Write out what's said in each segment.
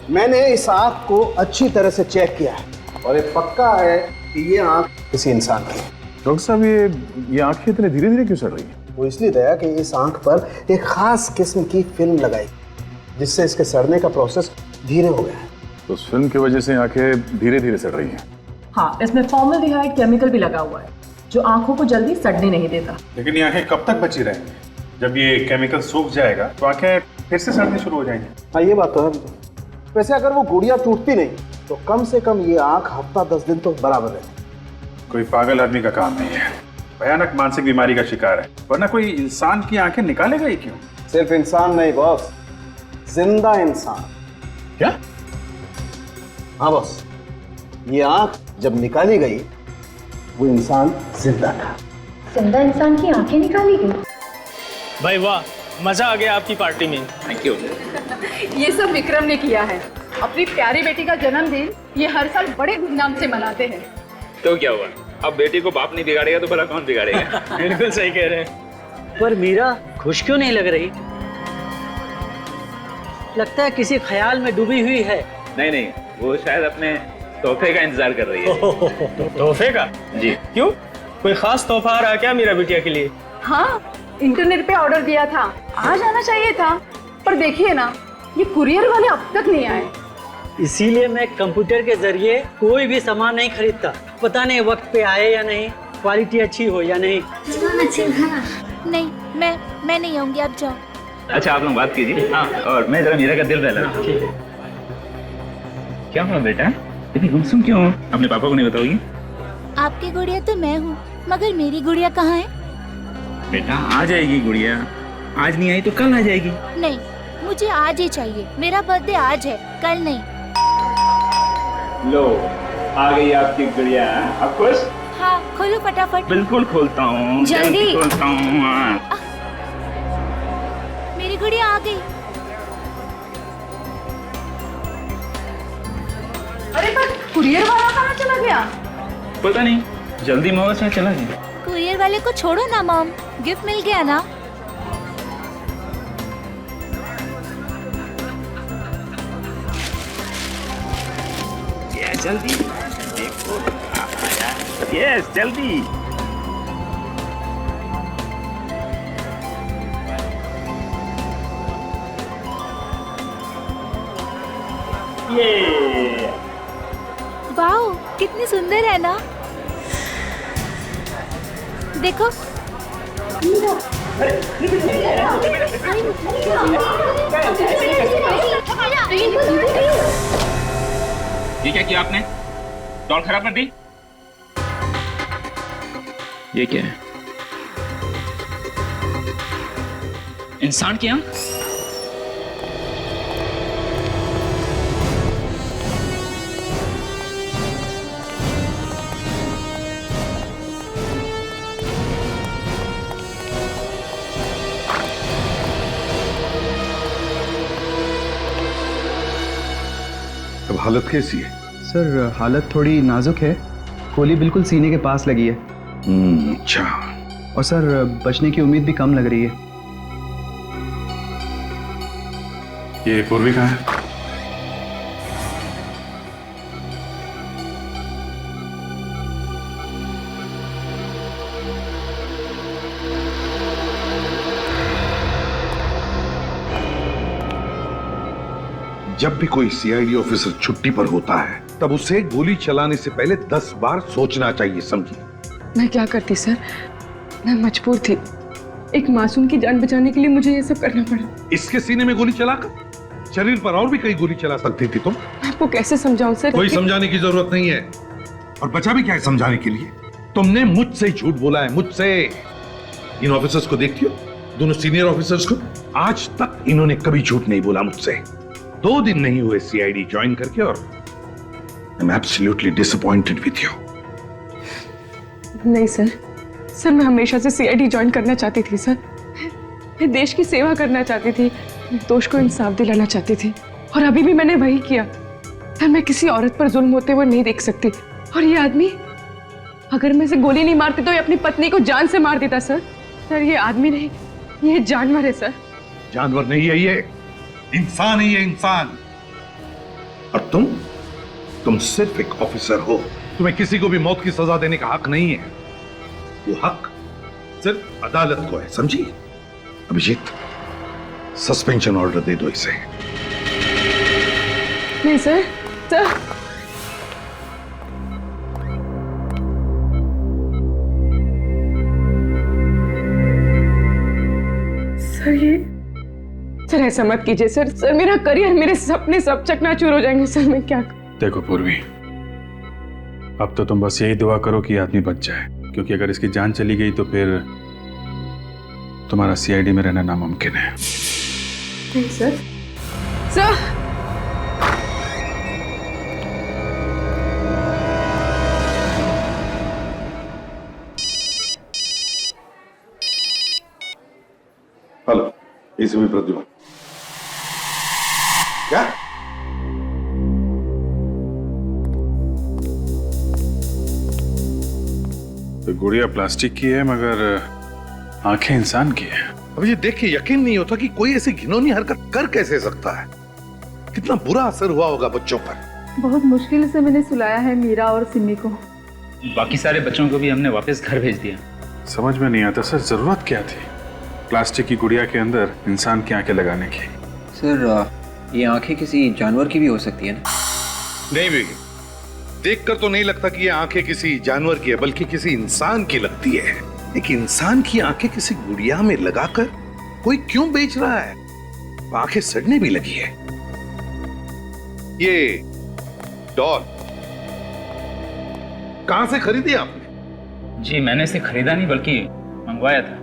मैंने इस आंख को अच्छी तरह से चेक किया है और ये पक्का है कि ये आंख किसी इंसान की है। डॉक्टर साहब ये आंखें इतने धीरे धीरे क्यों सड़ रही हैं? वो इसलिए दया कि इस आंख पर एक खास किस्म की फिल्म लगाई जिससे इसके सड़ने का प्रोसेस धीरे हो गया है। तो उस फिल्म की वजह से आंखें धीरे धीरे सड़ रही हैं। हाँ, इसमें फॉर्मल्डिहाइड केमिकल भी लगा हुआ है जो आंखों को जल्दी सड़ने नहीं देता। लेकिन ये आंखें कब तक बची रहेंगी? जब ये केमिकल सूख जाएगा तो आंखें फिर से सड़नी शुरू हो जाएंगी। हाँ, ये बात तो है। वैसे अगर वो गुड़िया टूटती नहीं तो कम से कम ये आंख हफ्ता 10 दिन तो बराबर रहती। कोई पागल आदमी का काम नहीं है, भयानक मानसिक बीमारी का शिकार है, वरना कोई इंसान की आंखें निकालेगा ही क्यों? सिर्फ इंसान नहीं बॉस, जिंदा इंसान। क्या? हाँ बॉस, ये आंख जब निकाली गई वो इंसान जिंदा था। जिंदा इंसान की आंखें निकाली गई? भाई वाह, मजा आ गया आपकी पार्टी में। Thank you. ये सब विक्रम ने किया है। अपनी प्यारी बेटी का जन्मदिन ये हर साल बड़े धूमधाम से मनाते हैं। तो क्या हुआ, अब बेटी को बाप नहीं बिगाड़ेगा तो भला कौन बिगाड़ेगा? बिल्कुल सही कह रहे हैं। पर मीरा खुश क्यों नहीं लग रही? लगता है किसी ख्याल में डूबी हुई है। नहीं नहीं, वो शायद अपने तोहफे का इंतजार कर रही है। तोहफे का? जी। क्यों, कोई खास तोहफा आ रहा है क्या मेरा बिटिया के लिए? हाँ, इंटरनेट पे ऑर्डर दिया था, आज आना चाहिए था, पर देखिए ना, ये कुरियर वाले अब तक नहीं आए। इसीलिए मैं कंप्यूटर के जरिए कोई भी सामान नहीं खरीदता। पता नहीं वक्त पे आए या नहीं, क्वालिटी अच्छी हो या नहीं। नहीं, मैं नहीं आऊंगी, आप जाओ। अच्छा, आप लोग बात कीजिए। हाँ, और मैं जरा मीरा का दिल बहला। क्या हुआ बेटा, इतनी गुमसुम क्यों हो? अपने पापा को नहीं बताओगी? आपकी गुड़िया तो मैं हूँ, मगर मेरी गुड़िया कहाँ है? बेटा आ जाएगी गुड़िया, आज नहीं आई तो कल आ जाएगी। नहीं, मुझे आज ही चाहिए। मेरा बर्थडे आज है, कल नहीं। लो, आ गई आपकी गुड़िया। अब खुश? हाँ, खोलो फटाफट। बिल्कुल खोलता हूँ, जल्दी खोलता हूँ। मेरी गुड़िया आ गई। अरे पर कुरियर वाला कहाँ चला गया? पता नहीं, जल्दी में से चला गया। कुरियर वाले को छोड़ो ना मॉम, गिफ्ट मिल गया ना। ये जल्दी देखो, यस जल्दी। ये वाओ, कितनी सुंदर है ना। देखो। ये क्या किया आपने? डॉल खराब कर दी? ये क्या है? इंसान की आंख? अब हालत कैसी है? सर हालत थोड़ी नाजुक है, गोली बिल्कुल सीने के पास लगी है। अच्छा। और सर बचने की उम्मीद भी कम लग रही है। ये पूर्वी कहाँ है? जब भी कोई सीआईडी ऑफिसर छुट्टी पर होता है तब उसे गोली चलाने से पहले 10 बार सोचना चाहिए, समझी? मैं क्या करती सर, मैं मजबूर थी। एक मासूम की जान बचाने के लिए मुझे ये सब करना पड़ा। इसके सीने में गोली चलाकर शरीर पर और भी कई गोली चला सकती थी तुम। मैं आपको कैसे समझाऊं सर? कोई समझाने की जरूरत नहीं है। और बचा भी क्या है समझाने के लिए? तुमने मुझसे झूठ बोला है, मुझसे। इन ऑफिसर्स को देखती हो, दोनों सीनियर ऑफिसर्स को, आज तक इन्होंने कभी झूठ नहीं बोला मुझसे। 2 दिन नहीं हुए सीआईडी ज्वाइन करके और I am absolutely disappointed with you. नहीं सर, मैं हमेशा से सीआईडी ज्वाइन करना चाहती थी सर। मैं देश की सेवा करना चाहती थी, दोष को इंसाफ दिलाना चाहती थी, और अभी भी मैंने वही किया। सर मैं किसी औरत पर जुल्म होते हुए नहीं देख सकती। और ये आदमी, अगर मैं इसे गोली नहीं मारती तो ये अपनी पत्नी को जान से मार देता सर। सर ये आदमी नहीं, ये जानवर है सर। जानवर नहीं है, ये इंसान ही है, इंसान। और तुम सिर्फ एक ऑफिसर हो। तुम्हें किसी को भी मौत की सजा देने का हक नहीं है। वो हक सिर्फ अदालत को है, समझी? अभिजीत, सस्पेंशन ऑर्डर दे दो इसे। नहीं सर, सर सर ऐसा मत कीजिए सर। सर मेरा करियर, मेरे सपने सब चकनाचूर हो जाएंगे सर। मैं क्या देखो पूर्वी, अब तो तुम बस यही दुआ करो कि ये आदमी बच जाए, क्योंकि अगर इसकी जान चली गई तो फिर तुम्हारा सीआईडी में रहना नामुमकिन है। नहीं सर, सर हेलो, इसे भी प्रद्युमन। क्या? तो गुड़िया प्लास्टिक की है मगर आंखें इंसान की है। अब ये देख के यकीन नहीं होता कि कोई ऐसी घिनौनी हरकत कर कैसे सकता है। कितना बुरा असर हुआ होगा बच्चों पर। बहुत मुश्किल से मैंने सुलाया है मीरा और सिमी को। बाकी सारे बच्चों को भी हमने वापस घर भेज दिया। समझ में नहीं आता सर, जरूरत क्या थी प्लास्टिक की गुड़िया के अंदर इंसान की आंखें लगाने की? सर ये आंखें किसी जानवर की भी हो सकती है ना? नहीं भी, देखकर तो नहीं लगता कि ये आंखें किसी जानवर की है, बल्कि किसी इंसान की लगती है। एक इंसान की आंखें किसी गुड़िया में लगाकर कोई क्यों बेच रहा है? आंखें सड़ने भी लगी है। ये डॉल कहां से खरीदी आपने? जी मैंने इसे खरीदा नहीं बल्कि मंगवाया था।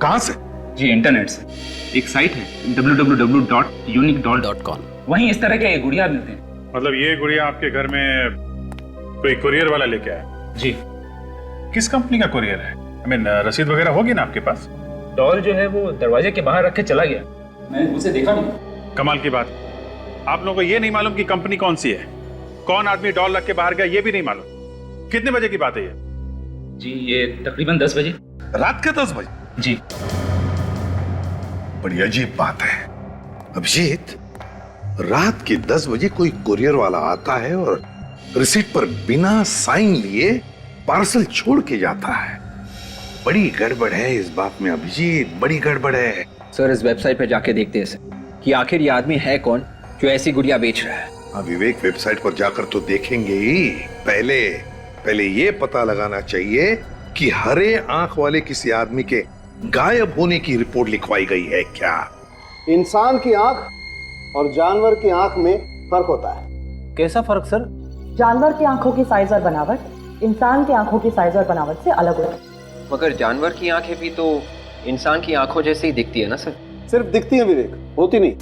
कहां से? जी इंटरनेट से। एक साइट है www.uniquedoll.com। वहीं इस तरह के गुड़िया मिलते हैं। मतलब ये गुड़िया आपके घर में कोई कुरियर वाला लेके आया? जी। किस कंपनी का कुरियर है? I mean, रसीद वगैरह होगी ना आपके पास? डॉल जो है वो दरवाजे के बाहर रख के चला गया, मैंने उसे देखा नहीं। कमाल की बात, आप लोगों को ये नहीं मालूम कि कंपनी कौन सी है, कौन आदमी डॉल रख के बाहर गया ये भी नहीं मालूम। कितने बजे की बात है ये? जी ये तकरीबन 10 बजे। रात के 10 बजे? जी। बड़ी अजीब बात है अभिजीत, रात के 10 बजे कोई कुरियर वाला आता है और रिसीट पर बिना साइन लिए पार्सल छोड़ के जाता है। बड़ी गड़बड़ है इस बात में अभिजीत, बड़ी गड़बड़ है। सर इस वेबसाइट पर जाके देखते हैं कि आखिर ये आदमी है कौन जो ऐसी गुड़िया बेच रहा है। हाँ विवेक, वेबसाइट पर जाकर तो देखेंगे ही, पहले ये पता लगाना चाहिए कि हरे आंख वाले किसी आदमी के गायब होने की रिपोर्ट लिखवाई गई है क्या? इंसान की आंख और जानवर की आंख में फर्क होता है। कैसा फर्क सर? जानवर की आंखों की साइज और बनावट इंसान की आंखों की साइज और बनावट से अलग होती है। मगर जानवर की आंखें भी तो इंसान की आंखों जैसे ही दिखती है ना सर? सिर्फ दिखती है विवेक, होती नहीं।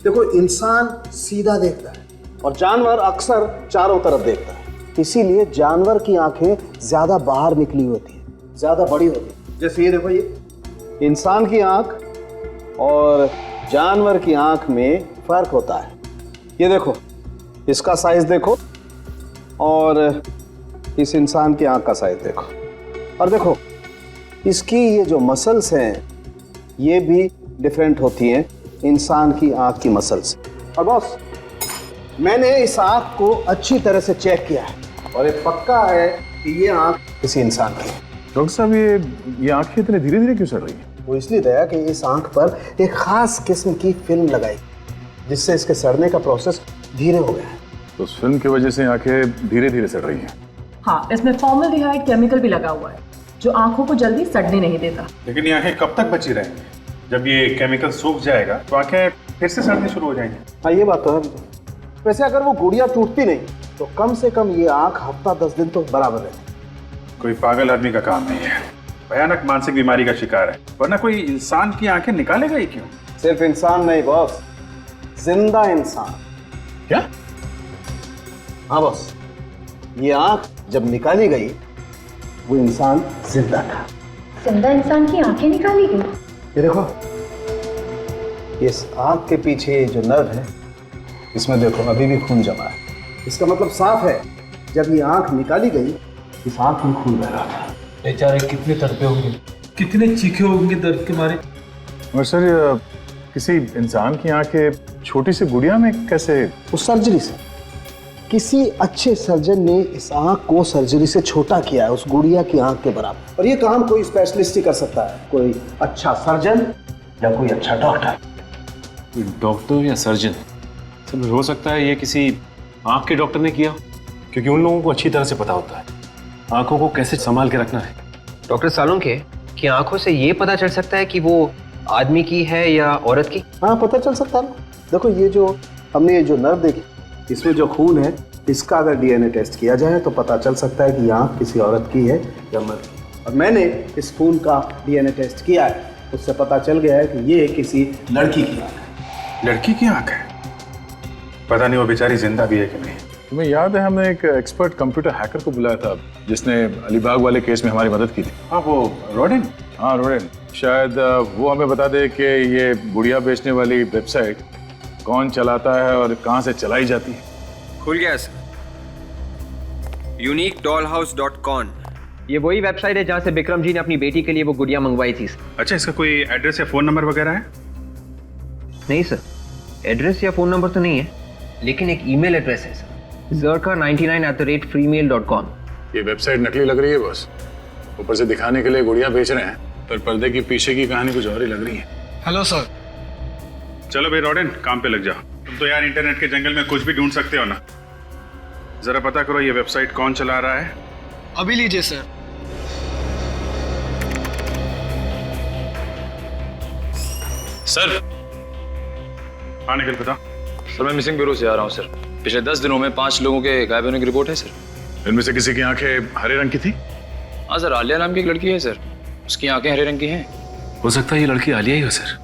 देखो, इंसान सीधा देखता है और जानवर अक्सर चारों तरफ देखता है। इसीलिए जानवर की आंखें ज्यादा बाहर निकली होती है, ज्यादा बड़ी होती है। जैसे ये देखो, ये इंसान की आंख और जानवर की आंख में फर्क होता है। ये देखो, इसका साइज देखो और इस इंसान की आंख का साइज देखो, और देखो इसकी ये जो मसल्स हैं ये भी डिफरेंट होती हैं इंसान की आंख की मसल्स। और बॉस, मैंने इस आंख को अच्छी तरह से चेक किया है और ये पक्का है कि ये आंख किसी इंसान की है। डॉक्टर साहब, ये आंखें इतने धीरे धीरे क्यों सड़ रही हैं? वो इसलिए दया कि इस आंख पर एक खास किस्म की फिल्म लगाई जिससे इसके सड़ने का प्रोसेस धीरे हो गया है। तो उस फिल्म की वजह से आंखें धीरे धीरे सड़ रही हैं। हाँ, इसमें फॉर्मल्डिहाइड केमिकल भी लगा हुआ है जो आंखों को जल्दी सड़ने नहीं देता। लेकिन ये आंखें कब तक बची रहेंगी? जब ये केमिकल सूख जाएगा तो आंखें फिर से सड़नी शुरू हो जाएंगी। हाँ, ये बात तो है। वैसे अगर वो गुड़िया टूटती नहीं तो कम से कम ये आंख हफ्ता 10 दिन तो बराबर रहती। कोई पागल आदमी का काम नहीं है, भयानक मानसिक बीमारी का शिकार है, वरना कोई इंसान की आंखें निकालेगा ही क्यों? सिर्फ इंसान नहीं बॉस, जिंदा इंसान। क्या? हाँ बॉस, ये आंख जब निकाली गई वो इंसान जिंदा था। जिंदा इंसान की आंखें निकाली गई? ये देखो, इस आंख के पीछे जो नर्व है इसमें देखो अभी भी खून जमा है। इसका मतलब साफ है, जब ये आंख निकाली गई इस आंख में खून बह रहा था। बेचारे कितने तड़पे होंगे, कितने चीखे होंगे दर्द के मारे। और सर, किसी इंसान की आंखें छोटी सी गुड़िया में कैसे? उस सर्जरी से किसी अच्छे सर्जन ने इस आंख को सर्जरी से छोटा किया है, उस गुड़िया की आंख के बराबर। और ये काम कोई स्पेशलिस्ट ही कर सकता है, कोई अच्छा सर्जन या कोई अच्छा डॉक्टर। डॉक्टर या सर्जन? सर हो सकता है ये किसी आंख के डॉक्टर ने किया, क्योंकि उन लोगों को अच्छी तरह से पता होता है आंखों को कैसे संभाल के रखना है। डॉक्टर सालुंखे, कि आंखों से ये पता चल सकता है कि वो आदमी की है या औरत की? हाँ, पता चल सकता है ना। देखो, ये जो हमने ये जो नर्व देखी, इसमें जो खून है, इसका अगर डीएनए टेस्ट किया जाए तो पता चल सकता है कि ये आंख किसी औरत की है या मर्द की। और मैंने इस खून का डीएनए टेस्ट किया है, उससे पता चल गया है कि ये किसी लड़की की आंख है। लड़की की आंख है? पता नहीं वो बेचारी जिंदा भी है कि नहीं। तुम्हें याद है हमने एक एक्सपर्ट कंप्यूटर हैकर को बुलाया था जिसने अलीबाग वाले केस में हमारी मदद की थी? हाँ, वो रोडेन। हाँ, रोडेन। शायद वो हमें बता दे कि ये गुड़िया बेचने वाली वेबसाइट कौन चलाता है और कहाँ से चलाई जाती है। खुल गया सर। uniquedollhouse.com। ये वही वेबसाइट है जहाँ से विक्रम जी ने अपनी बेटी के लिए वो गुड़िया मंगवाई थी। अच्छा, इसका कोई एड्रेस या फोन नंबर वगैरह है? नहीं सर, एड्रेस या फोन नंबर तो नहीं है, लेकिन एक ईमेल एड्रेस है सर, zerka99@freemail.com। ये वेबसाइट नकली लग रही है बॉस। ऊपर से दिखाने के लिए गुड़िया बेच रहे हैं, पर पर्दे की पीछे की कहानी कुछ और ही लग रही है। Hello sir. चलो भाई रोडेन, काम पे लग जाओ। तुम तो यार इंटरनेट के जंगल में कुछ भी ढूंढ सकते हो ना। जरा पता करो ये वेबसाइट कौन चला रहा है। अभी लीजिए सर। सर। हाँ, निकल बता। सर मैं मिसिंग ब्यूरो से आ रहा हूँ सर। पिछले 10 दिनों में 5 लोगों के गायब होने की रिपोर्ट है सर। इनमें से किसी की आंखें हरे रंग की थी? हाँ सर, आलिया नाम की एक लड़की है सर, उसकी आंखें हरे रंग की हैं। हो सकता है ये लड़की आलिया ही हो सर।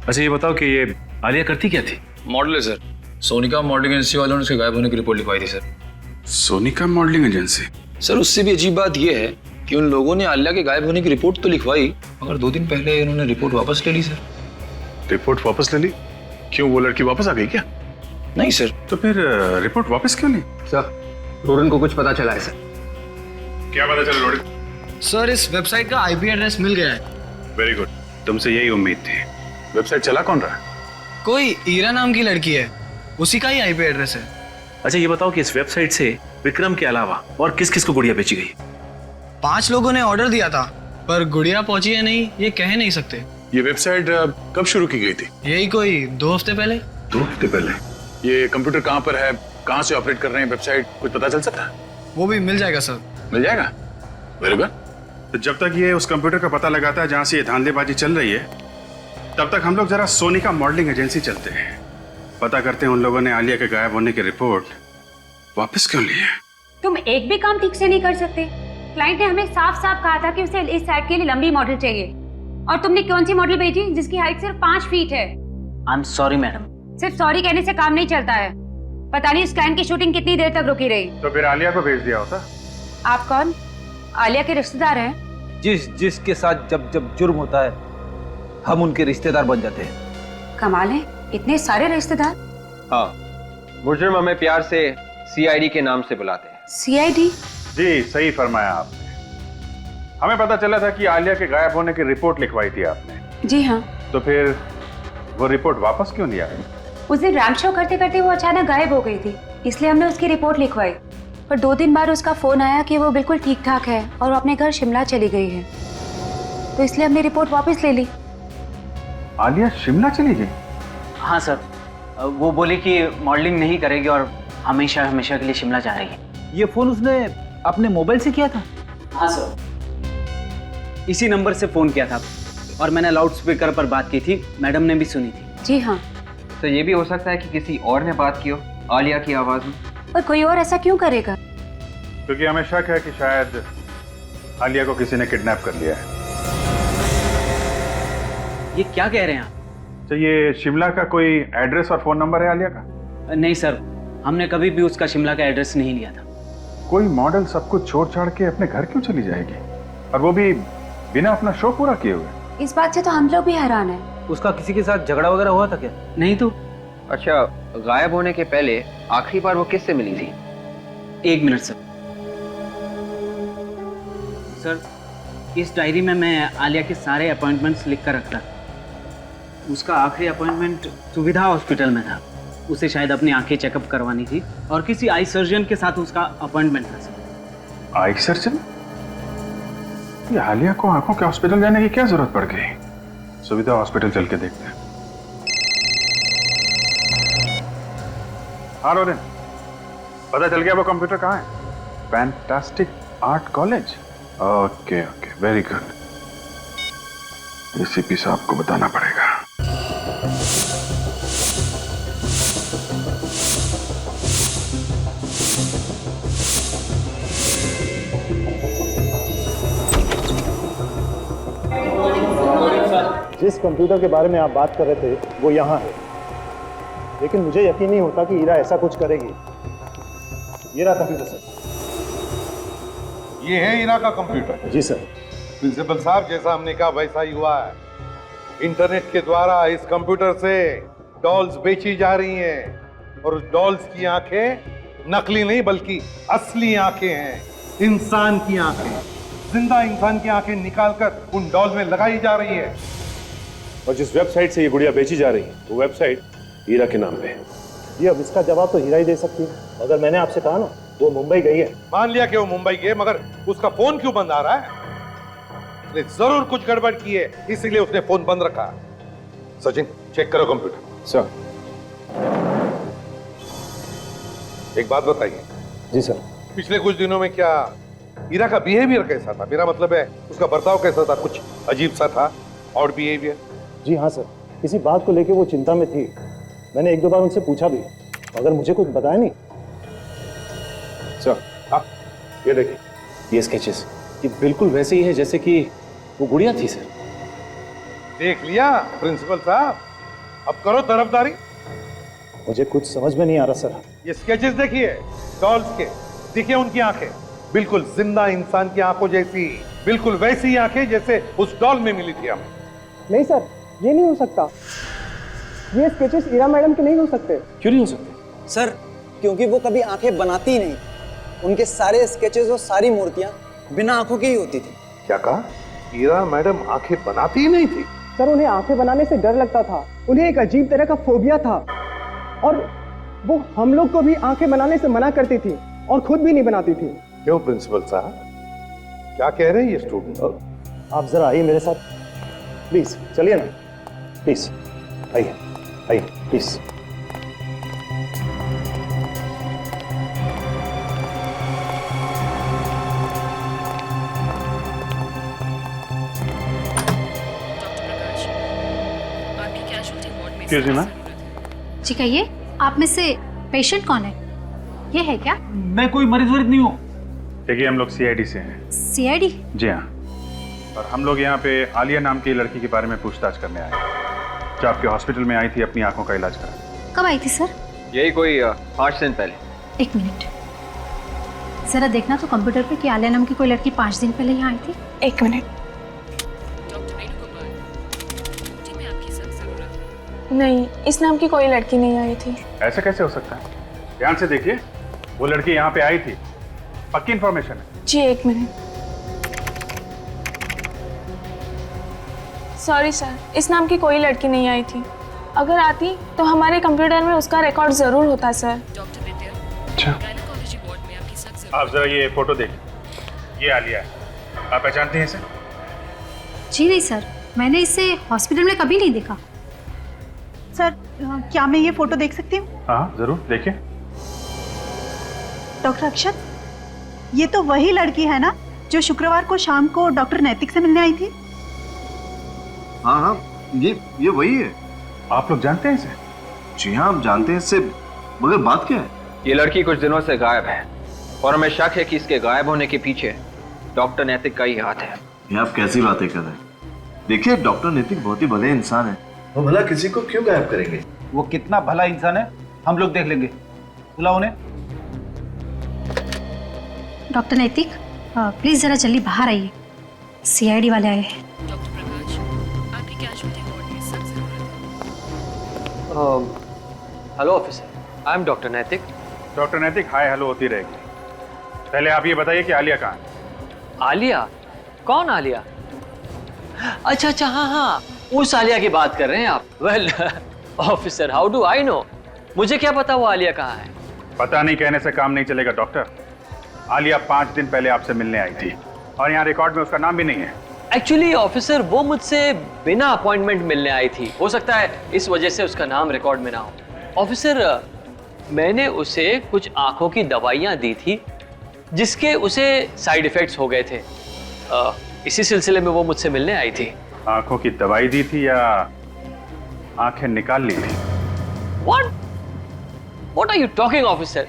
अच्छा, ये बताओ कि ये आलिया करती क्या थी? मॉडल है सर। सोनिका मॉडलिंग एजेंसी वालों ने उसके गायब होने की रिपोर्ट लिखवाई थी sir. Sonika modelling agency? Sir उससे भी अजीब बात यह है कि उन लोगों ने आलिया के गायब होने की रिपोर्ट तो लिखवाई, मगर 2 दिन पहले इन्होंने रिपोर्ट वापस ले ली सर। रिपोर्ट वापस ले ली? क्यों, वो लड़की वापस आ गई क्या? नहीं सर। तो फिर रिपोर्ट वापस क्यों ली? सर, रोडन को कुछ पता चला है सर। क्या पता चला रोडन? सर इस वेबसाइट का आईपी एड्रेस मिल गया है। वेरी गुड, तुमसे यही उम्मीद थी। वेबसाइट चला कौन रहा है? कोई ईरा नाम की लड़की है, उसी का ही आईपी एड्रेस है। अच्छा, ये बताओ कि इस वेबसाइट से विक्रम के अलावा और किस किस को गुड़िया बेची गई? 5 लोगों ने ऑर्डर दिया था, पर गुड़िया पहुंची है नहीं ये कह नहीं सकते। ये वेबसाइट कब शुरू की गई थी? यही कोई 2 हफ्ते पहले। 2 हफ्ते पहले? ये कंप्यूटर कहाँ पर है, कहाँ से ऑपरेट कर रहे हैं वेबसाइट, कुछ पता चल सकता है? वो भी मिल जाएगा सर। मिल जाएगा? Very good. तो जब तक ये उस कंप्यूटर का पता लगाता है जहाँ से ये धांधलेबाजी चल रही है, तब तक हम लोग जरा सोनिका मॉडलिंग एजेंसी चलते हैं, पता करते हैं उन लोगों ने आलिया के गायब होने की रिपोर्ट वापस क्यों ली है। तुम एक भी काम ठीक से नहीं कर सकते। क्लाइंट ने हमें साफ साफ कहा था कि उसे इस साइट के लिए लंबी मॉडल चाहिए, और तुमने कौन सी मॉडल भेजी जिसकी हाइट सिर्फ 5 फीट है। I am sorry madam. सिर्फ सॉरी कहने से काम नहीं चलता है। पता नहीं इस क्लाइंट की शूटिंग कितनी देर तक रुकी रही। तो फिर आलिया को भेज दिया होता। आप कौन? आलिया के रिश्तेदार हैं? जिसके साथ जब जुर्म होता है हम उनके रिश्तेदार बन जाते हैं। कमाल है, इतने सारे रिश्तेदार। हाँ, मुजरिम हमें प्यार से सीआईडी के नाम से बुलाते हैं। सीआईडी? जी, सही फरमाया आपने। हमें पता चला था कि आलिया के गायब होने की रिपोर्ट लिखवाई थी आपने। जी हाँ। तो फिर वो रिपोर्ट वापस क्यों नहीं आई? उस दिन रैंप शो करते करते वो अचानक गायब हो गई थी, इसलिए हमने उसकी रिपोर्ट लिखवाई। पर 2 दिन बाद उसका फोन आया कि वो बिल्कुल ठीक ठाक है और वो अपने घर शिमला चली गई है, तो इसलिए हमने रिपोर्ट वापस ले ली। आलिया शिमला चली गई? हाँ सर, वो बोली कि मॉडलिंग नहीं करेगी और हमेशा हमेशा के लिए शिमला जा रही है। ये फोन उसने अपने मोबाइल से किया था? हाँ सर, इसी नंबर से फोन किया था और मैंने लाउड स्पीकर पर बात की थी, मैडम ने भी सुनी थी। जी हाँ। तो ये भी हो सकता है कि किसी और ने बात की हो आलिया की आवाज में। और कोई और ऐसा क्यों करेगा? क्योंकि हमें शक है कि शायद आलिया को किसी ने किडनैप कर लिया है। ये क्या कह रहे हैं आप? तो ये शिमला का कोई एड्रेस और फोन नंबर है आलिया का? नहीं सर, हमने कभी भी उसका शिमला का एड्रेस नहीं लिया था। कोई मॉडल सब कुछ छोड़ छाड़ के अपने घर क्यों चली जाएगी, और वो भी बिना अपना शो पूरा किए हुए? इस बात से तो हम लोग भी हैरान हैं। उसका किसी के साथ झगड़ा वगैरह हुआ था क्या? नहीं तो। अच्छा, गायब होने के पहले आखिरी बार वो किससे मिली थी? 1 मिनट सर। सर, इस डायरी में मैं आलिया के सारे अपॉइंटमेंट्स लिख कर रखता। उसका आखिरी अपॉइंटमेंट सुविधा हॉस्पिटल में था। उसे शायद अपनी आंखें चेकअप करवानी थी और किसी आई सर्जन के साथ उसका अपॉइंटमेंट था सर। Eye surgeon? ये आलिया को आंखों के हॉस्पिटल जाने की क्या जरूरत पड़ गई? सुविधा हॉस्पिटल चल के देखते हैं। हाँ रोरिन, पता चल गया वो कंप्यूटर कहाँ है? Fantastic art college. Okay okay, very good. ACP साहब को बताना पड़ेगा। जिस कंप्यूटर के बारे में आप बात कर रहे थे वो यहाँ है, लेकिन मुझे यकीन नहीं होता कि ईरा ऐसा कुछ करेगी। ये रहा कंप्यूटर सर। ये है ईरा का कंप्यूटर? जी सर। प्रिंसिपल साहब, जैसा हमने कहा वैसा ही हुआ है। इंटरनेट के द्वारा इस कंप्यूटर से डॉल्स बेची जा रही हैं और उस डॉल्स की आंखें नकली नहीं बल्कि असली आंखें हैं, इंसान की आंखें। जिंदा इंसान की आंखें निकालकर उन डॉल्स में लगाई जा रही है। और जिस वेबसाइट से ये गुड़िया बेची जा रही है वो वेबसाइट हीरा के नाम पे है। ये अब इसका जवाब तो हीरा ही दे सकती है। अगर मैंने आपसे कहा ना वो मुंबई गई है। मान लिया कि वो मुंबई गई, मगर उसका फोन क्यों बंद आ रहा है? उसने जरूर कुछ गड़बड़ की है, इसीलिए उसने फोन बंद रखा। सचिन, चेक करो कंप्यूटर। सर। एक बात बताइए। जी सर। पिछले कुछ दिनों में क्या हीरा का बिहेवियर कैसा था? मेरा मतलब है उसका बर्ताव कैसा था? कुछ अजीब सा था और बिहेवियर? जी हाँ सर, किसी बात को लेके वो चिंता में थी। मैंने एक दो बार उनसे पूछा भी, मगर मुझे कुछ बताया नहीं। सर, हाँ, ये देखिए, ये स्केचेस ये बिल्कुल वैसे ही है जैसे कि वो गुड़िया थी सर। देख लिया प्रिंसिपल साहब, अब करो तरफदारी। मुझे कुछ समझ में नहीं आ रहा सर। ये स्केचेस देखिए डॉल्स के, देखिए उनकी आंखें बिल्कुल जिंदा इंसान की आंखों जैसी, बिल्कुल वैसी आंखें जैसे उस डॉल में मिली थी हमें। नहीं सर, ये नहीं हो सकता। ये स्केचेस ईरा मैडम के नहीं हो सकते। क्यों नहीं हो सकते? सर, क्योंकि वो कभी आंखें बनाती ही नहीं। उनके सारे स्केचेस और सारी मूर्तियां बिना आंखों की ही होती थी। क्या कहा? ईरा मैडम आंखें बनाती ही नहीं थी? सर, उन्हें आंखें बनाने से डर लगता था। उन्हें एक अजीब तरह का फोबिया था और वो हम लोग को भी आंखें बनाने से मना करती थी और खुद भी नहीं बनाती थी। क्यों प्रिंसिपल साहब, क्या कह रहे हैं ये स्टूडेंट? आप जरा आइए मेरे साथ प्लीज। चलिए ना प्लीज, आइए आइए प्लीज। जी कहिए, आप में से पेशेंट कौन है? ये है क्या? मैं कोई मरीज वरीज नहीं हूँ। देखिए, हम लोग सीआईडी से हैं। सीआईडी? जी हाँ, और हम लोग यहाँ पे आलिया नाम की लड़की के बारे में पूछताछ करने आए हैं, जो आपके हॉस्पिटल में आई थी अपनी आंखों का इलाज करा। कब आई थी सर? यही कोई 5 दिन पहले। एक मिनट, जरा देखना तो कंप्यूटर पे कि आलिया नाम की कोई लड़की 5 दिन पहले यहाँ आई थी। एक मिनट। नहीं, इस नाम की कोई लड़की नहीं आई थी। ऐसा कैसे हो सकता है? ध्यान से देखिए, वो लड़की यहाँ पे आई थी, पक्की इंफॉर्मेशन है। जी एक मिनट। सॉरी सर, इस नाम की कोई लड़की नहीं आई थी। अगर आती तो हमारे कंप्यूटर में उसका रिकॉर्ड जरूर होता सर। अच्छा, आप जरा ये फोटो देखिए, ये आलिया है। आप पहचानती हैं इसे? जी नहीं सर, मैंने इसे हॉस्पिटल में कभी नहीं देखा। सर, क्या मैं ये फोटो देख सकती हूँ? हाँ जरूर, देखिए। डॉक्टर अक्षत, ये तो वही लड़की है ना जो शुक्रवार को शाम को डॉक्टर नैतिक से मिलने आई थी? हाँ हाँ, ये वही है। आप लोग जानते हैं इसे? जी हाँ, हम जानते हैं इससे, मगर बात क्या है? ये लड़की कुछ दिनों से गायब है और हमें शक है कि इसके गायब होने के पीछे डॉक्टर नैतिक का ही हाथ है। ये आप कैसी बातें कर रहे हैं? देखिए, डॉक्टर नैतिक बहुत ही भले इंसान है, वो भला किसी को क्यों गायब करेंगे? वो कितना भला इंसान है हम लोग देख लेंगे। बुलाओ उन्हें। डॉक्टर नैतिक, प्लीज जरा जल्दी बाहर आइए, सीआईडी वाले आए हैं। Hello officer, I am doctor नैतिक। डॉक्टर नैतिक, हाय हेलो होती रहेगी। पहले आप ये बताइए कि आलिया कहाँ है? आलिया? कौन आलिया? अच्छा अच्छा, हाँ हाँ, उस आलिया की बात कर रहे हैं आप? Well officer, how do I know? मुझे क्या पता वो आलिया कहाँ है? पता नहीं कहने से काम नहीं चलेगा डॉक्टर। आलिया 5 दिन पहले आपसे मिलने आई थी और यहाँ रिकॉर्ड में उसका नाम भी नहीं है। एक्चुअली ऑफिसर, वो मुझसे बिना अपॉइंटमेंट मिलने आई थी। हो सकता है इस वजह से उसका नाम रिकॉर्ड में ना हो। ऑफिसर, मैंने उसे कुछ आंखों की दवाइयाँ दी थी जिसके उसे साइड इफेक्ट्स हो गए थे। इसी सिलसिले में वो मुझसे मिलने आई थी। आंखों की दवाई दी थी या आंखें निकाल ली थी? What are you talking, officer?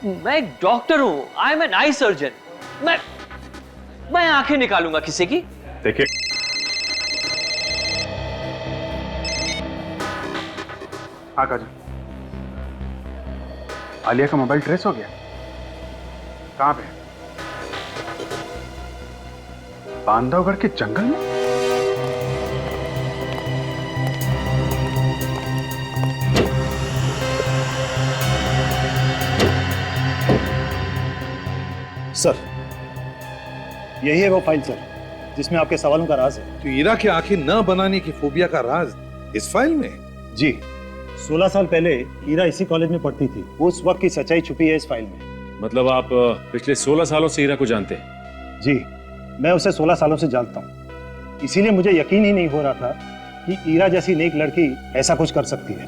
मैं एक डॉक्टर हूँ। I am an eye surgeon. मैं आंखें निकालूंगा किसी की? देखिए, हाँ काजल, आलिया का मोबाइल ट्रेस हो गया। कहाँ पे? बांधवगढ़ के जंगल में? सर, यही है वो फाइल सर, जिसमें आपके सवालों का राज है। तो ईरा की आंखें न बनाने की फोबिया का राज इस फाइल में? जी, 16 साल पहले ईरा इसी कॉलेज में पढ़ती थी। उस वक्त की सच्चाई छुपी है इस फाइल में। मतलब आप पिछले 16 सालों से ईरा को जानते हैं? जी, मैं उसे 16 सालों से जानता हूँ। इसीलिए मुझे यकीन ही नहीं हो रहा था कि ईरा जैसी नेक लड़की ऐसा कुछ कर सकती है।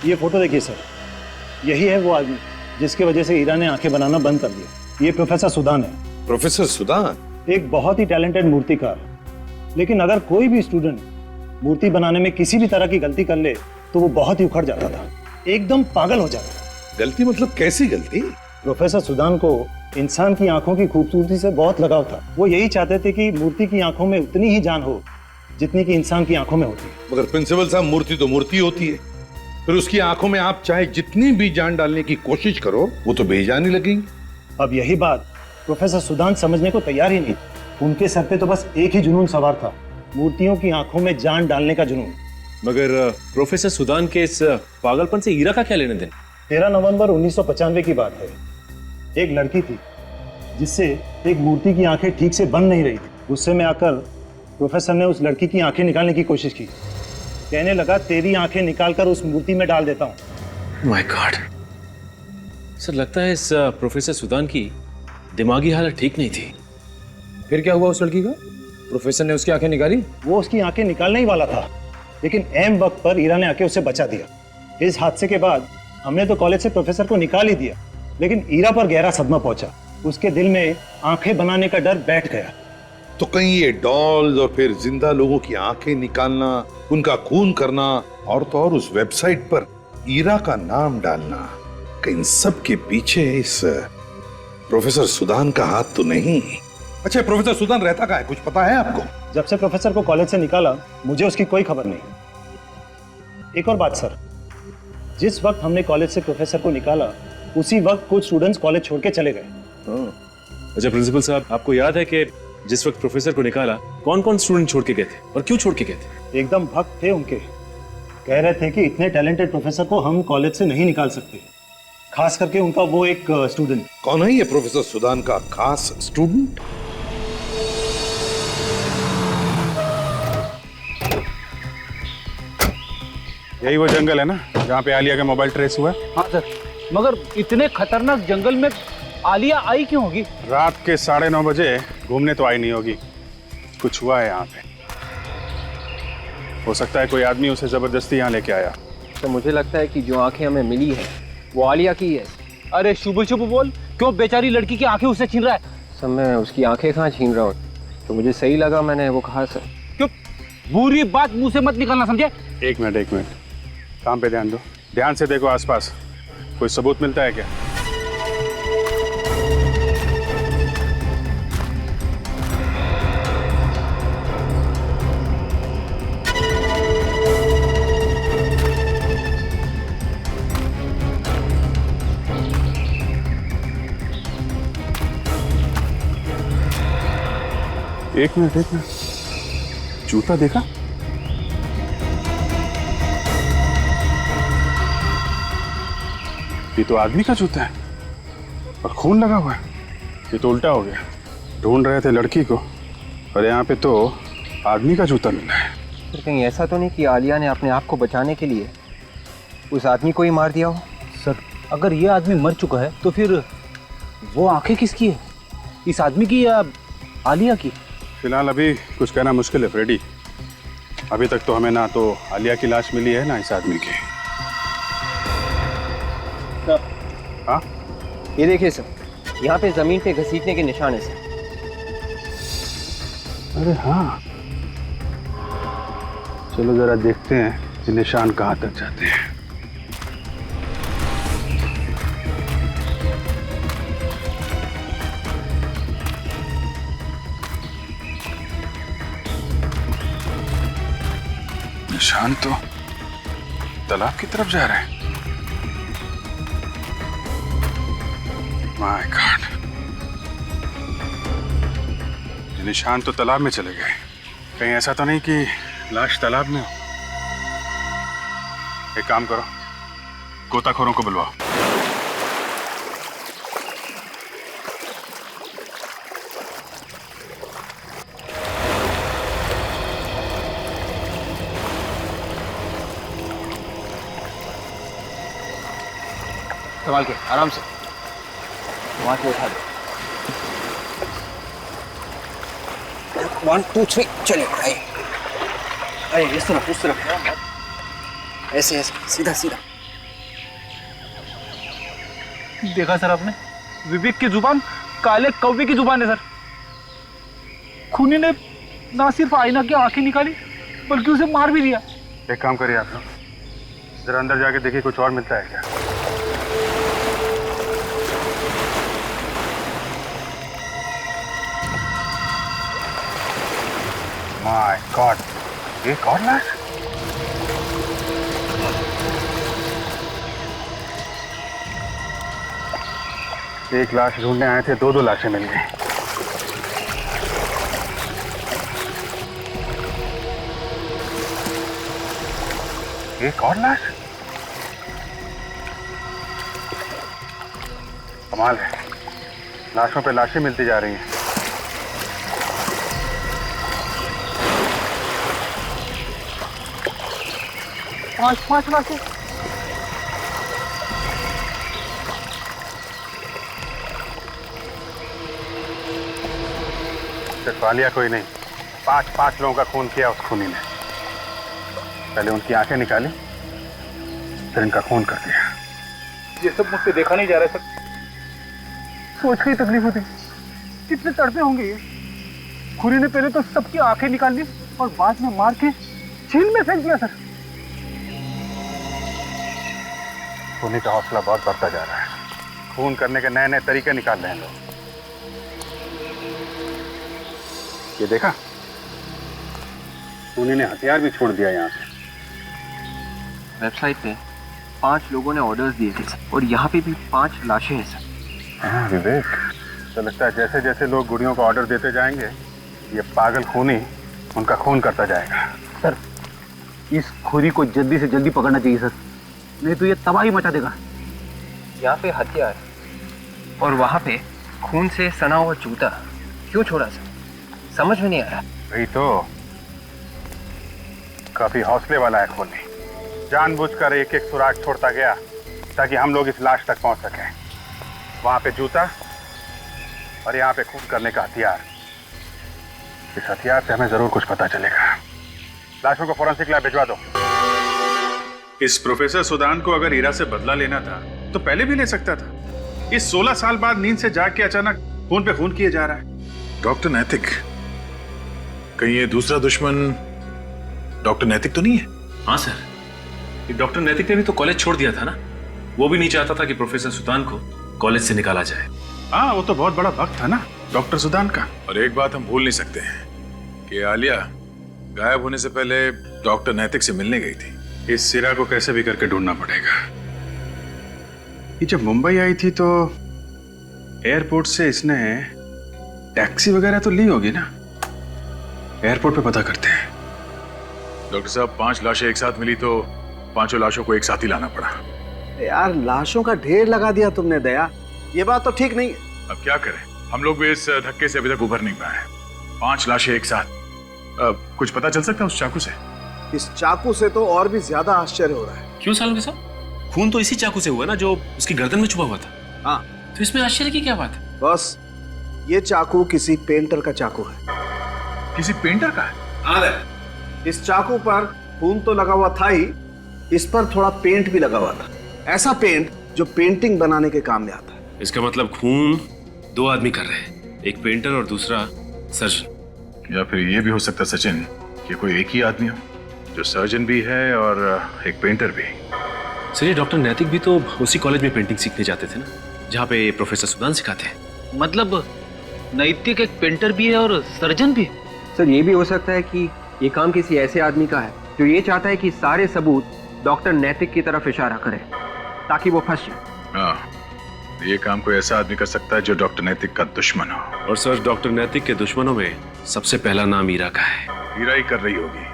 ये फोटो देखिए सर, यही है वो आदमी जिसकी वजह से ईरा ने आंखें बनाना बंद कर दिया। ये प्रोफेसर सुदान है। Professor Sudan? एक बहुत ही टैलेंटेड मूर्तिकार। लेकिन अगर कोई भी स्टूडेंट मूर्ति बनाने में किसी भी तरह की गलती कर ले तो वो बहुत ही उखड़ जाता था, एकदम पागल हो जाता। गलती मतलब कैसी गलती? प्रोफेसर सुदान को इंसान की आंखों की खूबसूरती से बहुत लगाव था। वो यही चाहते थे कि मूर्ति की आंखों में उतनी ही जान हो जितनी की इंसान की आंखों में होती है। मगर प्रिंसिपल साहब, मूर्ति तो मूर्ति होती है, फिर उसकी आंखों में आप चाहे जितनी भी जान डालने की कोशिश करो वो तो बेजान ही लगेंगी। अब यही बात प्रोफेसर सुदान समझने को तैयार ही नहीं। उनके सर पे तो बस एक ही जुनून सवार था, मूर्तियों की आंखों में जान डालने का जुनून। मगर प्रोफेसर सुदान के इस पागलपन से ईरा का क्या लेने देन? 13 नवंबर 1995 की बात है। एक लड़की थी जिससे एक मूर्ति की आंखें ठीक से बंद नहीं रही थी। गुस्से में आकर प्रोफेसर ने उस लड़की की आंखें निकालने की कोशिश की। कहने लगा, तेरी आंखें निकालकर उस मूर्ति में डाल देता हूं। माय गॉड सर, लगता है इस प्रोफेसर सुदान की दिमागी हालत ठीक नहीं थी। फिर क्या हुआ उस लड़की का? प्रोफेसर ने उसकी आंखें निकाली? वो उसकी आंखें निकालने ही वाला था, लेकिन ऐन वक्त पर ईरा ने आके उसे बचा दिया। इस हादसे के बाद हमने तो कॉलेज से प्रोफेसर को निकाल ही दिया, लेकिन ईरा पर गहरा सदमा पहुंचा। उसके दिल में आंखें बनाने का डर बैठ गया। तो कहीं ये डॉल्स और फिर जिंदा लोगों की आंखें निकालना, उनका खून करना और तो और उस वेबसाइट पर ईरा का नाम डालना, कहीं सब के पीछे इस प्रोफेसर सुदान का हाथ तो नहीं? अच्छा, प्रोफेसर सुदान रहता कहाँ है, कुछ पता है आपको? जब से प्रोफेसर को कॉलेज से निकाला मुझे उसकी कोई खबर नहीं। एक और बात सर, जिस वक्त हमने कॉलेज से प्रोफेसर को निकाला उसी वक्त कुछ स्टूडेंट्स कॉलेज छोड़ के चले गए। अच्छा प्रिंसिपल साहब, आपको याद है कि जिस वक्त प्रोफेसर को निकाला कौन कौन स्टूडेंट छोड़ के गए थे और क्यों छोड़ के गए थे? एकदम भक्त थे उनके। कह रहे थे कि इतने टैलेंटेड प्रोफेसर को हम कॉलेज से नहीं निकाल सकते, खास करके उनका वो एक स्टूडेंट। कौन है ये प्रोफेसर सुदान का खास स्टूडेंट? यही वो जंगल है ना जहाँ पे आलिया का मोबाइल ट्रेस हुआ? हाँ सर, मगर इतने खतरनाक जंगल में आलिया आई क्यों होगी? रात के 9:30 बजे घूमने तो आई नहीं होगी, कुछ हुआ है यहाँ पे। हो सकता है कोई आदमी उसे जबरदस्ती यहाँ लेके आया। तो मुझे लगता है कि जो आंखें हमें मिली है वो आलिया की है। अरे शुभ शुभ बोल, क्यों बेचारी लड़की की आंखें उससे छीन रहा है? सर, मैं उसकी आंखें कहाँ छीन रहा हूँ, तो मुझे सही लगा, मैंने वो कहा सर। क्यों बुरी बात मुंह से मत निकालना, समझे? एक मिनट, काम पे ध्यान दो, ध्यान से देखो आसपास, कोई सबूत मिलता है क्या? एक मिनट, जूता देखा? ये तो आदमी का जूता है और खून लगा हुआ है। ये तो उल्टा हो गया। ढूंढ रहे थे लड़की को और यहाँ पे तो आदमी का जूता मिला है। फिर कहीं ऐसा तो नहीं कि आलिया ने अपने आप को बचाने के लिए उस आदमी को ही मार दिया हो? सर, अगर ये आदमी मर चुका है तो फिर वो आंखें किसकी है? इस आदमी की या आलिया की? फिलहाल अभी कुछ कहना मुश्किल है फ्रेडी। अभी तक तो हमें ना तो आलिया की लाश मिली है ना इस आदमी की। हाँ, ये देखिए सर, यहाँ पे जमीन पे घसीटने के निशान है सर। अरे हाँ, चलो जरा देखते हैं कि निशान कहाँ तक जाते हैं। निशान तो तालाब की तरफ जा रहे हैं। माय गॉड, ये निशान तो तालाब में चले गए। कहीं ऐसा तो नहीं कि लाश तालाब में हो? एक काम करो, गोताखोरों को बुलवाओ। संभाल के, आराम से वहां से उठा दो। 1 2 3 चलिए, आइए आइए, इस तरफ उस तरफ, ऐसे ऐसे, सीधा सीधा। देखा सर आपने, विवेक की जुबान काले कौवे की जुबान है सर। खूनी ने ना सिर्फ आईना की आंखें निकाली बल्कि उसे मार भी दिया। एक काम करिए आप लोग, जरा अंदर जाके देखिए कुछ और मिलता है क्या। माय गॉड, एक और लाश। एक लाश ढूंढने आए थे, दो लाशें मिल गई। एक और लाश, कमाल है, लाशों पे लाशें मिलती जा रही हैं। पांच लाशें। सिर्फ आलिया कोई नहीं, 5 लोगों का खून किया उस खूनी ने। पहले उनकी आंखें निकाली, फिर इनका खून कर दिया। ये सब मुझसे देखा नहीं जा रहा सर। सोच के ही तकलीफ होती, कितने तड़पे होंगे ये। खूनी ने पहले तो सबकी आंखें निकाल ली और बाद में मार के झील में फेंक दिया सर। खूनी का हौसला बहुत बढ़ता जा रहा है। खून करने के नए नए तरीके निकाल रहे हैं लोग। ये देखा, खूनी ने हथियार भी छोड़ दिया यहाँ पे। वेबसाइट पे 5 लोगों ने ऑर्डर्स दिए थे और यहाँ पे भी 5 लाशें हैं सर। हाँ विवेक, तो लगता है जैसे जैसे लोग गुड़ियों को ऑर्डर देते जाएंगे, ये पागल खूनी उनका खून करता जाएगा। सर, इस खूनी को जल्दी से जल्दी पकड़ना चाहिए सर, नहीं तो ये तबाही मचा देगा। यहाँ पे हथियार और वहाँ पे खून से सना हुआ जूता क्यों छोड़ा सर, समझ में नहीं आ रहा। वही तो, काफी हौसले वाला है खूनी। जानबूझकर एक एक सुराग छोड़ता गया ताकि हम लोग इस लाश तक पहुंच सकें। वहां पे जूता और यहाँ पे खून करने का हथियार। इस हथियार से हमें जरूर कुछ पता चलेगा। लाशों को फोरेंसिक लैब भिजवा दो। इस प्रोफेसर सुदान को अगर हीरा से बदला लेना था तो पहले भी ले सकता था। इस 16 साल बाद नींद से जाग के अचानक खून पे खून किए जा रहा है। डॉक्टर नैतिक, कहीं ये दूसरा दुश्मन डॉक्टर नैतिक तो नहीं है? हाँ सर, डॉक्टर नैतिक ने भी तो कॉलेज छोड़ दिया था ना। वो भी नहीं चाहता था कि प्रोफेसर सुदान को कॉलेज से निकाला जाए। हाँ, वो तो बहुत बड़ा भक्त था ना डॉक्टर सुदान का। और एक बात हम भूल नहीं सकते हैं कि आलिया गायब होने से पहले डॉक्टर नैतिक से मिलने गई थी। इस सिरा को कैसे भी करके ढूंढना पड़ेगा। ये जब मुंबई आई थी तो एयरपोर्ट से इसने टैक्सी वगैरह तो ली होगी ना। एयरपोर्ट पे पता करते हैं। डॉक्टर साहब, 5 लाशें एक साथ मिली तो 5 लाशों को एक साथ ही लाना पड़ा। यार, लाशों का ढेर लगा दिया तुमने दया, ये बात तो ठीक नहीं। अब क्या करें, हम लोग भी इस धक्के से अभी तक उभर नहीं पाए। 5 लाशें एक साथ, कुछ पता चल सकता है उस चाकू से? इस चाकू से तो और भी ज्यादा आश्चर्य हो रहा है। क्यों सालों साहब? खून तो इसी चाकू से हुआ ना जो उसकी गर्दन में छुपा हुआ था। हाँ, तो इसमें आश्चर्य की क्या बात है? बस ये चाकू किसी पेंटर का चाकू है। किसी पेंटर का? इस चाकू पर खून तो लगा हुआ था ही, इस पर थोड़ा पेंट भी लगा हुआ था। ऐसा पेंट जो पेंटिंग बनाने के काम में आता है। इसका मतलब खून दो आदमी कर रहे हैं, एक पेंटर और दूसरा सर्जन। या फिर ये भी हो सकता है सचिन कि कोई एक ही आदमी हो जो सर्जन भी है और एक पेंटर भी। सर ये डॉक्टर नैतिक भी तो उसी कॉलेज में पेंटिंग सीखने जाते थे ना, जहाँ पे प्रोफेसर सुदान सिखाते हैं। मतलब नैतिक एक पेंटर भी है और सर्जन भी? सर ये भी हो सकता है कि ये काम किसी ऐसे आदमी का है जो ये चाहता है कि सारे सबूत डॉक्टर नैतिक की तरफ इशारा करें ताकि वो फंस जाए। हाँ, ये काम कोई ऐसा आदमी कर सकता है जो डॉक्टर नैतिक का दुश्मन हो। और सर डॉक्टर नैतिक के दुश्मनों में सबसे पहला नाम ईरा का है। ईरा ही कर रही होगी।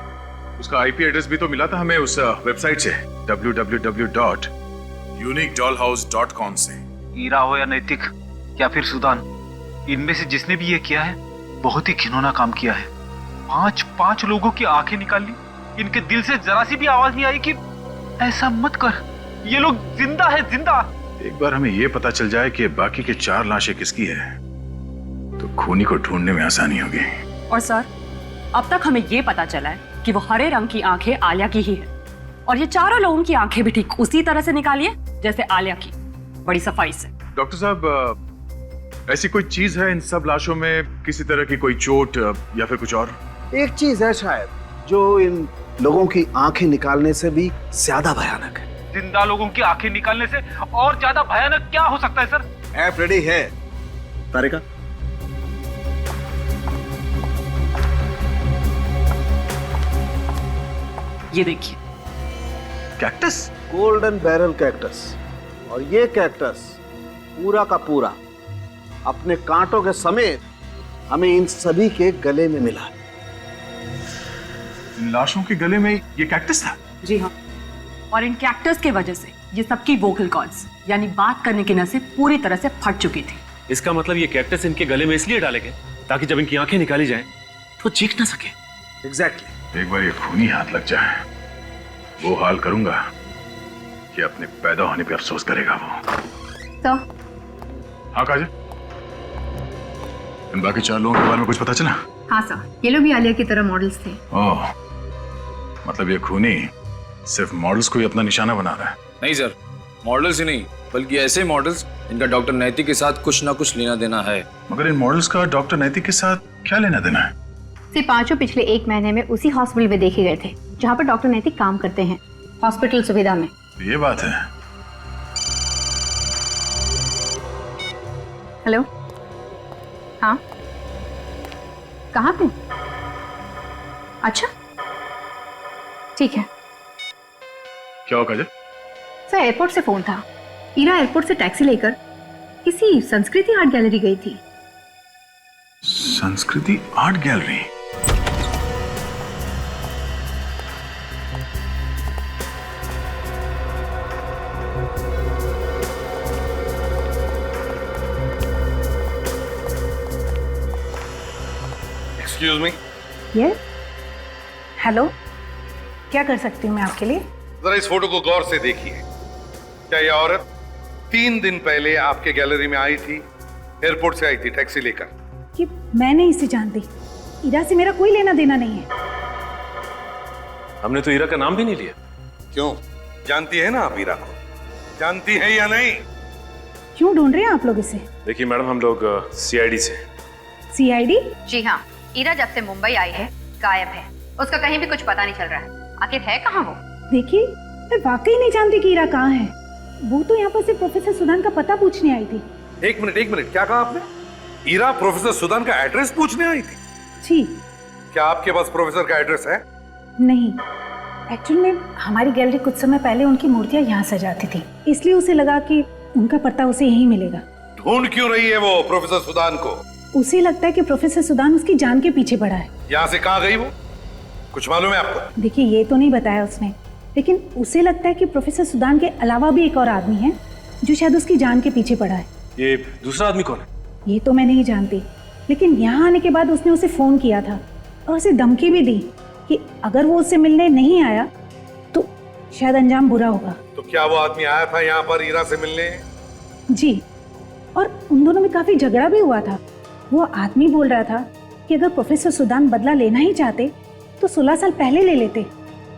उसका आईपी एड्रेस भी तो मिला था हमें उस वेबसाइट से, www.uniquedollhouse.com से। ईरा हो या नैतिक या फिर सुदान, इनमें से जिसने भी ये किया है बहुत ही घिनौना काम किया है। पांच लोगों की आंखें निकाल ली, इनके दिल से जरा सी भी आवाज नहीं आई कि ऐसा मत कर, ये लोग जिंदा है, जिंदा। एक बार हमें ये पता चल जाए कि बाकी के 4 लाशें किसकी है तो खूनी को ढूंढने में आसानी होगी। और सर अब तक हमें ये पता चला है कि वो हरे रंग की आंखें आलिया की ही है, और ये चारों लोगों की आंखें भी ठीक उसी तरह से निकाली है जैसे आलिया की, बड़ी सफाई से। डॉक्टर साहब, ऐसी कोई चीज है इन सब लाशों में, किसी तरह की कोई चोट या फिर कुछ और? एक चीज है शायद जो इन लोगों की आंखें निकालने से भी ज्यादा भयानक है। जिंदा लोगों की आंखें निकालने से और ज्यादा भयानक क्या हो सकता है सर? ऐप रेडी है तारिका? ये देखिए, कैक्टस, गोल्डन बैरल कैक्टस। और ये कैक्टस पूरा का पूरा अपने कांटों के समेत हमें इन सभी के गले में मिला। इन लाशों के गले में ये कैक्टस था? जी हाँ, और इन कैक्टस के वजह से ये सबकी वोकल कॉर्ड्स यानी बात करने की नसें पूरी तरह से फट चुकी थी। इसका मतलब ये कैक्टस इनके गले में इसलिए डाले गए ताकि जब इनकी आंखें निकाली जाएं तो चीख ना सके। एग्जैक्टली। एक बार ये खूनी हाथ लग जाए, वो हाल करूंगा कि अपने पैदा होने पे अफसोस करेगा वो। तो हाँ काजल, इन बाकी 4 लोगों के बारे में कुछ पता चला? हाँ सर, ये लोग भी आलिया की तरह मॉडल्स थे। ओह, मतलब ये खूनी सिर्फ मॉडल्स को ही अपना निशाना बना रहा है? नहीं सर, मॉडल्स ही नहीं बल्कि ऐसे मॉडल्स इनका डॉक्टर नैतिक के साथ कुछ ना कुछ लेना देना है। मगर इन मॉडल्स का डॉक्टर नैतिक के साथ क्या लेना देना है? से 5 पिछले 1 महीने में उसी हॉस्पिटल में देखे गए थे जहाँ पर डॉक्टर नैतिक काम करते हैं, हॉस्पिटल सुविधा में। ये बात है। हेलो, हाँ, कहाँ पे? अच्छा, ठीक है। क्या हो काजल? सर एयरपोर्ट से फोन था। ईरा एयरपोर्ट से टैक्सी लेकर किसी संस्कृति आर्ट गैलरी गई थी। संस्कृति art gallery? Excuse me. Yes, hello, क्या कर सकती हूँ मैं आपके लिए? जरा इस फोटो को गौर से देखिए। क्या यह औरत 3 दिन पहले आपके गैलरी में आई थी? एयरपोर्ट से आई थी टैक्सी लेकर। कि मैं नहीं इसे जानती, ईरा से मेरा कोई लेना देना नहीं है। हमने तो ईरा का नाम भी नहीं लिया। क्यों, जानती है ना आप ईरा को? जानती है या नहीं? क्यों ढूंढ रहे हैं आप लोग इसे? देखिए मैडम, हम लोग सीआईडी से। सीआईडी? जी हाँ, ईरा जब से मुंबई आई है गायब है, उसका कहीं भी कुछ पता नहीं चल रहा है। आखिर है कहाँ वो? देखिए, मैं वाकई नहीं जानती कि ईरा कहाँ है। वो तो यहाँ पर सिर्फ प्रोफेसर सुदान का पता पूछने आई थी। एक मिनट, क्या कहा आपने? ईरा प्रोफेसर सुदान का एड्रेस पूछने आई थी? जी। क्या आपके पास प्रोफेसर का एड्रेस है? नहीं, एक्चुअल में हमारी गैलरी कुछ समय पहले उनकी मूर्तियां यहाँ सजाती थी, इसलिए उसे लगा कि उनका पता उसे यहीं मिलेगा। ढूंढ क्यों रही है वो प्रोफेसर सुदान को? उसे लगता है कि प्रोफेसर सुदान उसकी जान के पीछे पड़ा है। यहाँ से कहाँ गई वो, कुछ मालूम है आपको? देखिए, ये तो नहीं बताया उसने, लेकिन उसे लगता है कि प्रोफेसर सुदान के अलावा भी एक और आदमी है जो शायद उसकी जान के पीछे पड़ा है। ये दूसरा आदमी कौन है? ये तो मैं नहीं जानती, लेकिन यहाँ आने के बाद उसने उसे फोन किया था और उसे धमकी भी दी कि अगर वो उससे मिलने नहीं आया तो शायद अंजाम बुरा होगा। तो क्या वो आदमी आया था यहाँ पर ईरा से मिलने? जी, और उन दोनों में काफी झगड़ा भी हुआ था। वो आदमी बोल रहा था कि अगर प्रोफेसर सुदान बदला लेना ही चाहते तो 16 साल पहले ले लेते,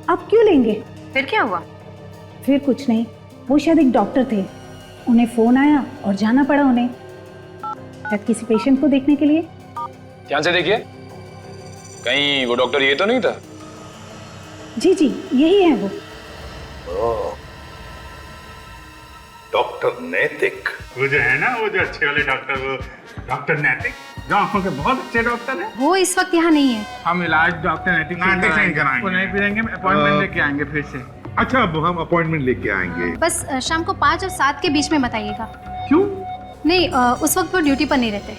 अब क्यों लेंगे? फिर क्या हुआ? फिर कुछ नहीं, वो शायद एक डॉक्टर थे, उन्हें फोन आया और जाना पड़ा उन्हें, शायद किसी पेशेंट को देखने के लिए। ध्यान से देखिए, कहीं वो डॉक्टर ये तो नहीं था? जी जी, यही है वो। डॉक्टर नैतिक, वो जो है ना, वो जो अच्छे वाले डॉक्टर, वो डॉक्टर नैतिक, जो आंखों के बहुत अच्छे डॉक्टर हैं। वो इस वक्त यहाँ नहीं है। हम इलाज डॉक्टर नैतिक से कराएंगे। वो नहीं फिरेंगे, अपॉइंटमेंट लेके आएंगे फिर से। अच्छा, अब हम अपॉइंटमेंट लेके आएंगे। बस शाम को 5 और 7 के बीच में बताइएगा। क्यों? नहीं, उस वक्त वो ड्यूटी पर नहीं रहते।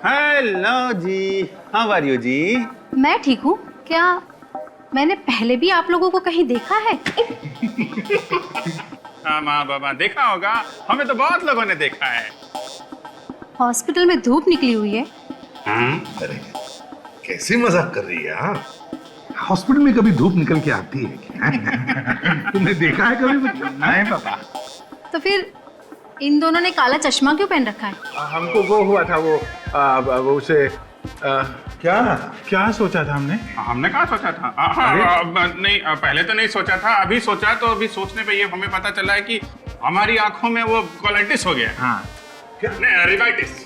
हेलो जी, हाउ आर यू जी? मैं ठीक हूँ। क्या मैंने पहले भी आप लोगों को कहीं देखा है? हाँ माँ बाबा, देखा होगा, हमें तो बहुत लोगों ने देखा है। हॉस्पिटल में धूप निकली हुई है। अरे कैसे मजाक कर रही है? हॉस्पिटल में कभी धूप निकल के आती है क्या? तुमने देखा है कभी? नहीं पापा। तो फिर इन दोनों ने काला चश्मा क्यों पहन रखा है? हमको वो हुआ था, वो उसे क्या सोचा था हमने? हमने कहा सोचा था? नहीं, पहले तो नहीं सोचा था, अभी सोचा, तो अभी सोचने पे ये हमें पता चला है कि हमारी आंखों में वो कोलाइटिस हो गया है। हाँ। नहीं, रिवाइटिस,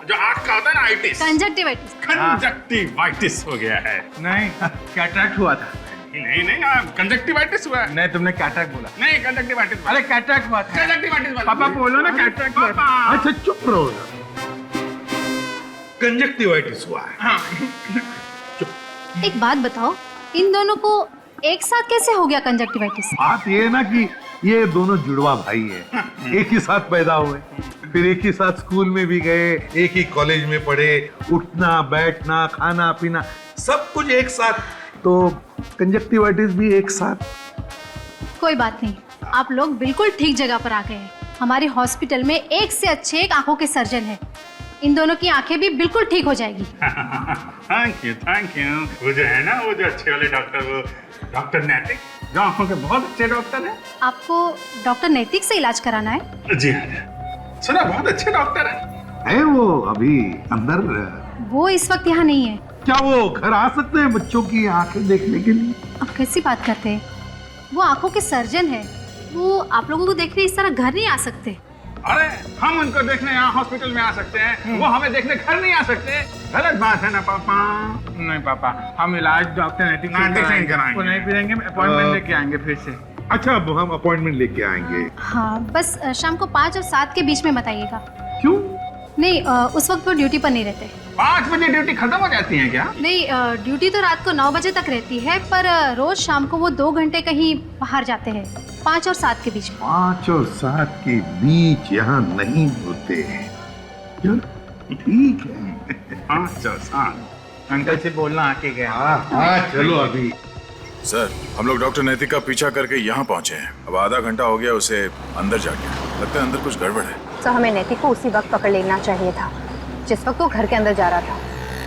जो आंख का होता है ना, आइटिस, कंजक्टिवाइटिस। कंजक्टिवाइटिस हो गया है। नहीं, कैटरैक्ट हुआ था। नहीं नहीं, कंजक्टिवाइटिस हुआ है। नहीं, तुमने कैटरैक्ट बोला। नहीं, कंजक्टिवाइटिस। अरे कैटरैक्ट हुआ था। कंजक्टिवाइटिस पापा बोलो ना, कैटरैक्ट हुआ था। अच्छा चुप रहो, कंजक्टिवाइटिस हुआ है। हाँ। एक बात बताओ, इन दोनों को एक साथ कैसे हो गया कंजक्टिवाइटिस? बात ये है ना कि ये दोनों जुड़वा भाई है, एक ही साथ पैदा हुए, फिर एक ही साथ स्कूल में भी गए, एक ही कॉलेज में पढ़े, उठना बैठना खाना पीना सब कुछ एक साथ, तो कंजक्टिवाइटिस भी एक साथ। कोई बात नहीं, आप लोग बिल्कुल ठीक जगह पर आ गए हैं। हमारे हॉस्पिटल में एक से अच्छे एक आंखों के सर्जन हैं। इन दोनों की आंखें भी बिल्कुल ठीक हो जाएगी। Thank you, thank you. वो जो है ना, वो जो अच्छे वाले डॉक्टर, वो डॉक्टर नैतिक, जो आंखों के बहुत अच्छे डॉक्टर हैं। आपको डॉक्टर नैतिक से इलाज कराना है? जी हाँ, सुना, बहुत अच्छे डॉक्टर है वो अभी अंदर? वो इस वक्त यहाँ नहीं है। क्या वो घर आ सकते हैं बच्चों की आंखें देखने के लिए? आप कैसी बात करते हैं? वो आंखों के सर्जन है, वो आप लोगों को देखने इस तरह घर नहीं आ सकते। अरे हम उनको देखने यहाँ हॉस्पिटल में आ सकते हैं, वो हमें देखने घर नहीं आ सकते। गलत बात है ना पापा? नहीं पापा, हम इलाज डॉक्टर नैतिक से कराएंगे। वो नहीं फिरेंगे, अपॉइंटमेंट लेके आएंगे फिर से। अच्छा, अब हम अपॉइंटमेंट लेके आएंगे। हाँ, बस शाम को 5 और 7 के बीच में बताइएगा। क्यों? नहीं, उस वक्त वो ड्यूटी पर नहीं रहते। 5 बजे ड्यूटी खत्म हो जाती है क्या? नहीं, ड्यूटी तो रात को 9 बजे तक रहती है, पर रोज शाम को वो 2 घंटे कहीं बाहर जाते हैं, 5 और 7 के बीच में। 5 और 7 के बीच यहाँ नहीं होते। ठीक है। 5 और 7 अंकल से बोलना आके गया। हाँ, चलो अभी। सर, हम लोग डॉक्टर नैतिक का पीछा करके यहाँ पहुँचे हैं। अब आधा घंटा हो गया उसे अंदर जाके, लगता है अंदर कुछ गड़बड़ है। तो हमें नैतिक को उसी वक्त पकड़ लेना चाहिए था जिस वक्त वो घर के अंदर जा रहा था।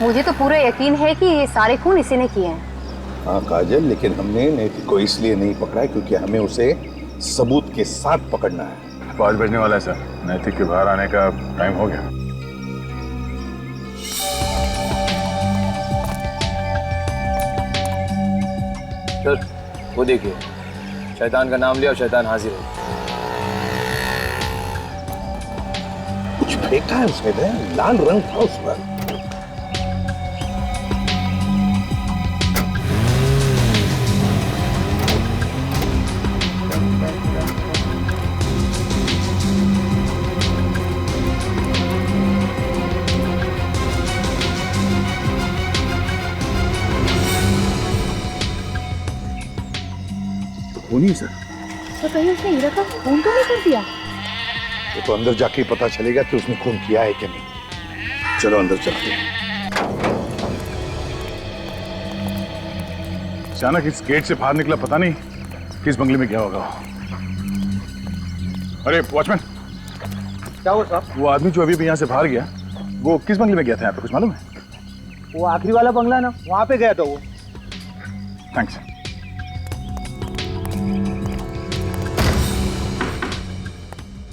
मुझे तो पूरा यकीन है कि ये सारे खून इसी ने किए हैं। हाँ काजल, लेकिन हमने नैतिक को इसलिए नहीं पकड़ा है क्योंकि हमें उसे सबूत के साथ पकड़ना है। 5 बजने वाला है सर, नैतिक के बाहर आने का टाइम हो गया। सर, वो देखिए, शैतान का नाम लिया और शैतान हाजिर हो। कुछ फेंका है उसने, लाल रंग था उस पर। खून ही सर। तो कहीं उसने हीरा का खून तो नहीं कर दिया? वो तो अंदर जाके ही पता चलेगा कि उसने खून किया है कि नहीं। चलो अंदर चलते हैं। अचानक इस गेट से बाहर निकला, पता नहीं किस बंगले में गया होगा। अरे वॉचमैन, क्या हुआ साहब? वो आदमी जो अभी भी यहाँ से बाहर गया, वो किस बंगले में गया था? यहाँ पे कुछ मालूम है? वो आखिरी वाला बंगला ना, वहां पे गया था वो। थैंक्स।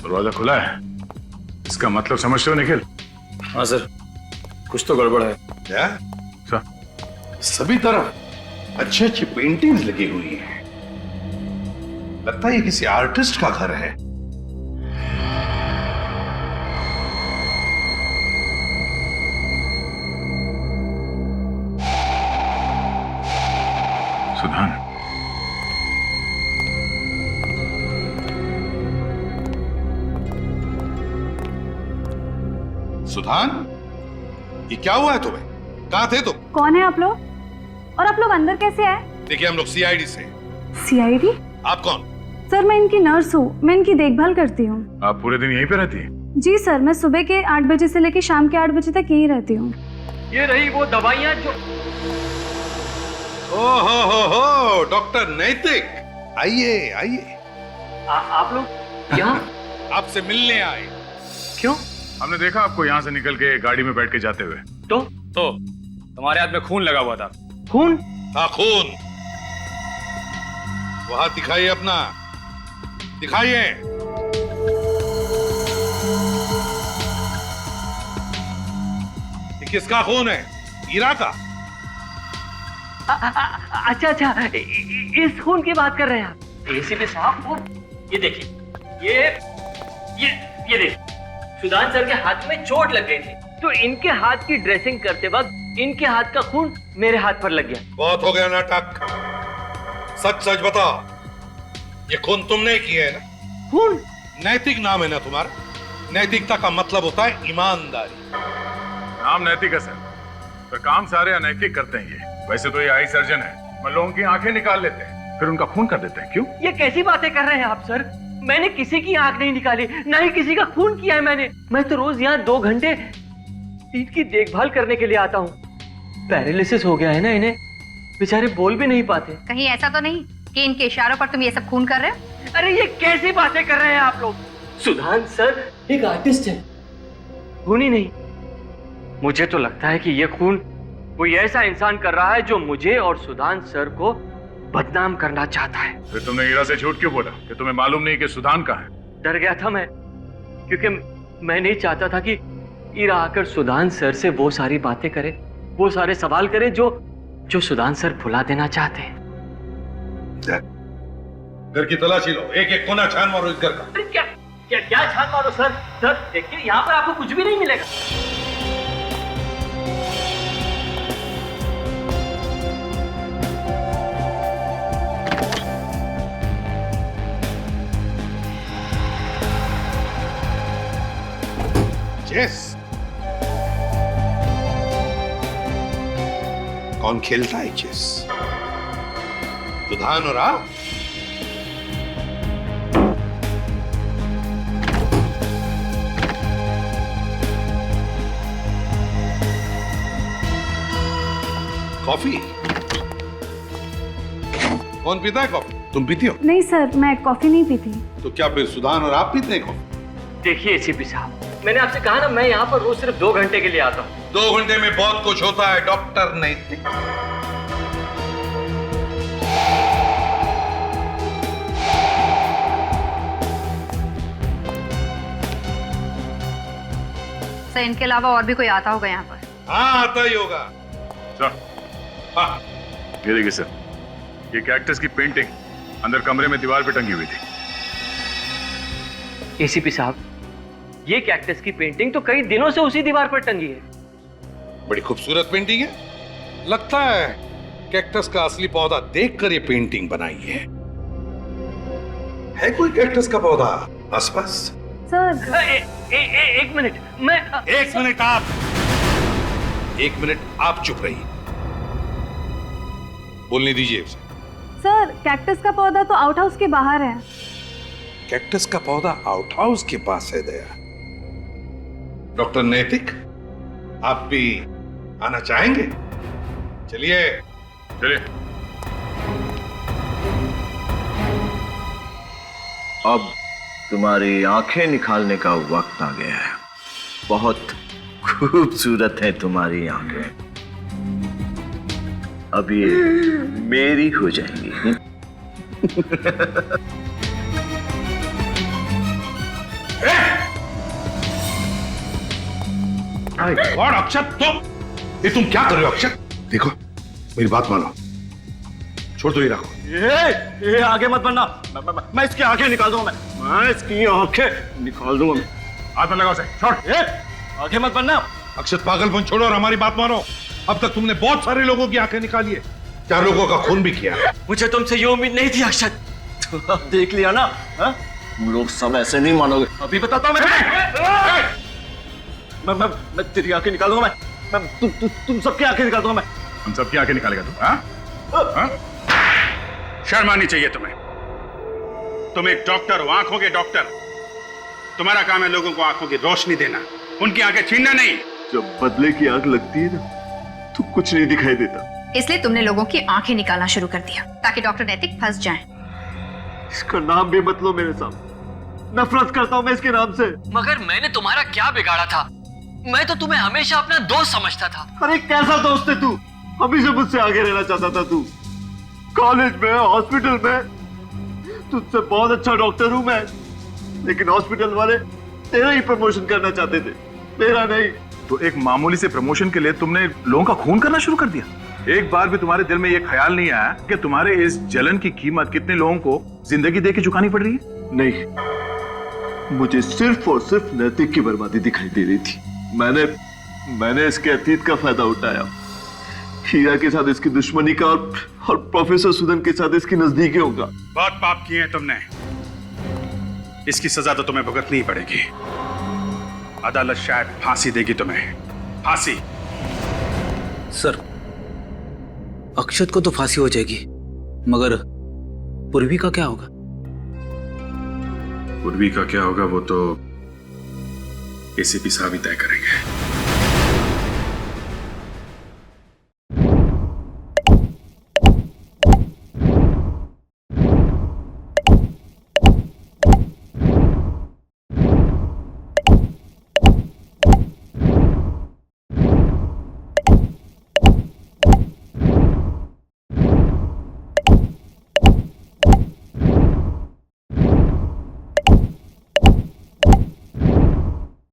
दरवाजा खुला है, इसका मतलब समझते हो निखिल? हाँ सर, कुछ तो गड़बड़ है। क्या सर? सभी तरफ अच्छी अच्छी पेंटिंग्स लगी हुई हैं। लगता है ये किसी आर्टिस्ट का घर है। सुधान, सुधान, ये क्या हुआ है तुम्हें? कहाँ थे तुम? कौन है आप लोग? और आप लोग अंदर कैसे आए? देखिए, हम लोग सीआईडी से। सीआईडी? आप कौन? सर मैं इनकी नर्स हूँ, मैं इनकी देखभाल करती हूँ। आप पूरे दिन यहीं पे रहती हैं? जी सर, मैं सुबह के 8 बजे से लेकर शाम के 8 बजे तक यहीं रहती हूँ। ये रही वो दवाइयाँ जो... हो डॉक्टर नैतिक, आइए आइए। आप लोग यहाँ? आपसे मिलने आए। क्यों? हमने देखा आपको यहाँ से निकल के गाड़ी में बैठ के जाते हुए। तो तुम्हारे हाथ में खून लगा हुआ था। खून? हाँ खून। वो हाथ दिखाइए अपना, दिखाइए। ये किसका खून है? हीरा का? अच्छा, इस खून की बात कर रहे हैं आप? एसीपी साहब, वो ये देखिए, ये देखिए, सुधान सर के हाथ में चोट लग गई थी, तो इनके हाथ की ड्रेसिंग करते वक्त इनके हाथ का खून मेरे हाथ पर लग गया। बहुत हो गया नाटक, सच सच बताओ, ये खून तुमने किया है ना? खून? नैतिक नाम है ना तुम्हारा? नैतिकता का मतलब होता है ईमानदारी। नाम नैतिक है सर, पर काम सारे अनैतिक करते हैं ये। वैसे तो ये आई सर्जन है, मैं लोगों की आंखें निकाल लेते हैं, फिर उनका खून कर देते हैं। क्यों? ये कैसी बातें कर रहे हैं आप सर? मैंने किसी की आंख नहीं निकाली, ना ही किसी का खून किया है मैंने। मैं तो रोज यहाँ 2 घंटे इनकी देखभाल करने के लिए आता हूँ। पैरालिसिस हो गया है ना इन्हें, बेचारे बोल भी नहीं पाते। कहीं ऐसा तो नहीं कि इनके इशारों पर तुम ये सब खून कर रहे हो? अरे ये कैसी बातें कर रहे हैं आप लोग? सुधान सर एक आर्टिस्ट है, खून ही नहीं। मुझे तो लगता है कि ये खून कोई ऐसा इंसान कर रहा है जो मुझे और सुधान सर को बदनाम करना चाहता है। फिर तुमने हीरा से झूठ क्यों बोला कि तुम्हें मालूम नहीं कि सुधान कहाँ है? डर गया था मैं, क्योंकि मैं नहीं चाहता था कि हीरा आकर सुधान सर से वो सारी बातें करे, वो सारे सवाल करे जो सुधान सर भुला देना चाहते हैं। घर की तलाशी लो, एक एक कोना छान मारो इस घर का। अरे क्या छान मारो सर? सर देखिए, यहाँ पर आपको कुछ भी नहीं मिलेगा। चेस कौन खेलता है चेस? सुधान और आप? कॉफी कौन पीता है? कॉफी तुम पीती हो? नहीं सर, मैं कॉफी नहीं पीती। तो क्या फिर सुधान और आप पीते हैं कॉफी? देखिए एसीपी साहब, मैंने आपसे कहा ना, मैं यहाँ पर रोज सिर्फ 2 घंटे के लिए आता हूँ। 2 घंटे में बहुत कुछ होता है डॉक्टर नैतिक। सर इनके अलावा और भी कोई आता होगा यहाँ पर? हाँ आता ही होगा। सर, हाँ, ये देखिए सर, ये कैक्टस की पेंटिंग अंदर कमरे में दीवार पे टंगी हुई थी। एसीपी साहब, ये कैक्टस की पेंटिंग तो कई दिनों से उसी दीवार पर टंगी है। बड़ी खूबसूरत पेंटिंग है। लगता है कैक्टस का असली पौधा देखकर ये पेंटिंग बनाई है कोई कैक्टस का पौधा आसपास? सर एक मिनट, मैं 1 मिनट आप 1 मिनट आप चुप रहिए, बोलने दीजिए उसे। सर कैक्टस का पौधा तो आउट हाउस के बाहर है। कैक्टस का पौधा आउट हाउस के पास है दया। डॉक्टर नैतिक, आप भी आना चाहेंगे? चलिए चलिए। अब तुम्हारी आंखें निकालने का वक्त आ गया है। बहुत खूबसूरत है तुम्हारी आंखें, अब ये मेरी हो जाएंगी। और अक्षत, ये तुम क्या कर रहे हो अक्षत? देखो मेरी बात मानो, छोड़ दो ये रखो। ये आगे मत बढ़ना, मैं इसकी आंखें निकाल दूंगा, मैं इसकी आंखें निकाल दूंगा। हाथ में लगाओ से, छोड़। आगे मत बढ़ना। अक्षत पागलपन छोड़ो और हमारी बात मानो। अब तक तुमने बहुत सारे लोगों की आंखें निकाली है, 4 लोगों का खून भी किया है। मुझे तुमसे ये उम्मीद नहीं थी अक्षत, तो अब देख लिया ना, हा? तुम लोग सब ऐसे नहीं मानोगे। अभी बताता हूं मैं तेरी आंखें निकाल दूंगा, मैं तुम सबकी आंखें निकाल दूंगा। हम सबकी आंखें निकालेगा तू? हाँ? शर्म आनी चाहिए तुम्हें। तुम एक डॉक्टर हो, आंखों के डॉक्टर। तुम्हारा काम है लोगों को आंखों की रोशनी देना, उनकी आंखें छीनना नहीं। जब बदले की आंख लगती है ना, तो कुछ नहीं दिखाई देता। इसलिए तुमने लोगों की आंखें निकालना शुरू कर दिया ताकि डॉक्टर नैतिक फंस जाएं। इसका नाम भी मत लो मेरे सामने, नफरत करता हूं मैं इसके नाम से। मगर मैंने तुम्हारा क्या बिगाड़ा था? मैं तो तुम्हें हमेशा अपना दोस्त समझता था। अरे कैसा दोस्त है तू? हमेशा मुझसे आगे रहना चाहता था तू। कॉलेज में, हॉस्पिटल में तुझसे बहुत अच्छा डॉक्टर हूं मैं, लेकिन हॉस्पिटल वाले तेरा ही प्रमोशन करना चाहते थे, मेरा नहीं। तो एक मामूली से प्रमोशन के लिए तुमने लोगों का खून करना शुरू कर दिया। एक बार भी तुम्हारे दिल में यह ख्याल नहीं आया कि तुम्हारे इस जलन की कीमत कितने लोगों को जिंदगी दे के चुकानी पड़ रही है? नहीं, मुझे सिर्फ और सिर्फ नैतिक की बर्बादी दिखाई दे रही थी। मैंने इसके अतीत का फायदा उठाया, हीरा के साथ इसकी दुश्मनी का और प्रोफेसर सुदन के साथ इसकी नजदीकियों का। बहुत पाप किए हैं तुमने, इसकी सजा तो तुम्हें भुगतनी ही पड़ेगी। अदालत शायद फांसी देगी तुम्हें, फांसी। सर, अक्षत को तो फांसी हो जाएगी, मगर पूर्वी का क्या होगा? पूर्वी का क्या होगा वो तो एसीपी साहब ही तय करेंगे।